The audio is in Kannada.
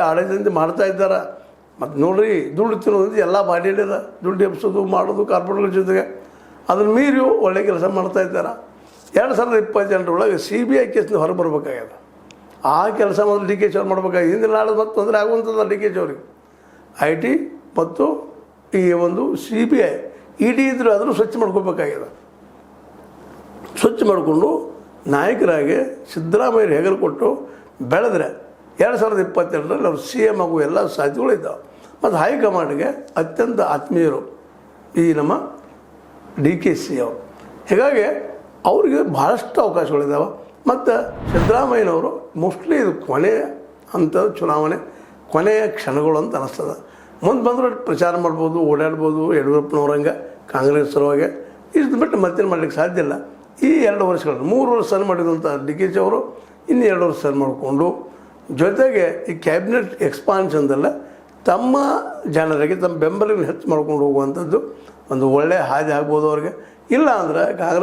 ಆಡಳಿತದಿಂದ ಮಾಡ್ತಾ ಇದ್ದಾರೆ. ಮತ್ತು ನೋಡಿರಿ, ದುಡ್ಡು ತಿನ್ನೋದು ಎಲ್ಲ ಮಾಡಿದ, ದುಡ್ಡು ಎಬ್ಸೋದು ಮಾಡೋದು ಕಾರ್ಪೊರೇಟ್ಗಳ ಜೊತೆಗೆ ಅದನ್ನು ಮೀರಿ ಒಳ್ಳೆ ಕೆಲಸ ಮಾಡ್ತಾ ಇದ್ದಾರೆ. 2028 CBI ಕೇಸ್ನ ಹೊರಗೆ ಬರ್ಬೇಕಾಗ್ಯದ. ಆ ಕೆಲಸ ಮೊದಲು ಡಿ ಕೆ ಶಿ ಅವ್ರು ಮಾಡ್ಬೇಕಾಗಿದೆ. ಹಿಂದಿನ ನಾಳೆ ಮತ್ತು ತೊಂದರೆ ಆಗುವಂಥದ್ದು ಡಿ ಕೆ ಶಿ ಅವ್ರಿಗೆ. IT ಮತ್ತು ಈ ಒಂದು CBI ED ಇದ್ರೂ ಅದನ್ನು ಸ್ವಚ್ಛ ಮಾಡ್ಕೋಬೇಕಾಗಿದೆ. ಸ್ವಚ್ಛ ಮಾಡಿಕೊಂಡು ನಾಯಕರಾಗಿ ಸಿದ್ದರಾಮಯ್ಯ ಹೆಗಲು ಕೊಟ್ಟು ಬೆಳೆದ್ರೆ 2022 ಅವ್ರು CM ಆಗುವ ಎಲ್ಲ ಸಾಧ್ಯತೆಗಳು ಇದ್ದಾವೆ. ಮತ್ತು ಹೈಕಮಾಂಡ್ಗೆ ಅತ್ಯಂತ ಆತ್ಮೀಯರು ಈ ನಮ್ಮ DKC ಅವರು. ಹೀಗಾಗಿ ಅವರಿಗೆ ಭಾಳಷ್ಟು ಅವಕಾಶಗಳಿದ್ದಾವೆ. ಮತ್ತು ಸಿದ್ದರಾಮಯ್ಯನವರು ಮೋಸ್ಟ್ಲಿ ಇದು ಕೊನೆಯ ಹಂತದ ಚುನಾವಣೆ, ಕೊನೆಯ ಕ್ಷಣಗಳು ಅಂತ ಅನ್ನಿಸ್ತದೆ. ಮುಂದೆ ಬಂದರೂ ಪ್ರಚಾರ ಮಾಡ್ಬೋದು, ಓಡಾಡ್ಬೋದು, ಯಡಿಯೂರಪ್ಪನವ್ರಂಗೆ ಕಾಂಗ್ರೆಸ್ ಸಲುವಾಗಿ. ಇಷ್ಟು ಬಿಟ್ಟು ಮತ್ತೇನು ಮಾಡಲಿಕ್ಕೆ ಸಾಧ್ಯ ಇಲ್ಲ. ಈ 2 ವರ್ಷಗಳನ್ನು 3 ವರ್ಷ ಸರ್ ಮಾಡಿದಂಥ DKC ಅವರು ಇನ್ನು 2 ವರ್ಷ ಸರ್ ಮಾಡಿಕೊಂಡು ಜೊತೆಗೆ ಈ ಕ್ಯಾಬಿನೆಟ್ ಎಕ್ಸ್ಪಾನ್ಷನ್ದಲ್ಲ ತಮ್ಮ ಜನರಿಗೆ ತಮ್ಮ ಬೆಂಬಲವನ್ನು ಹೆಚ್ಚು ಮಾಡ್ಕೊಂಡು ಹೋಗುವಂಥದ್ದು ಒಂದು ಒಳ್ಳೆಯ ಹಾದಿ ಆಗ್ಬೋದು ಅವ್ರಿಗೆ. ಇಲ್ಲ ಅಂದರೆ ಕಾಂಗ್ರೆಸ್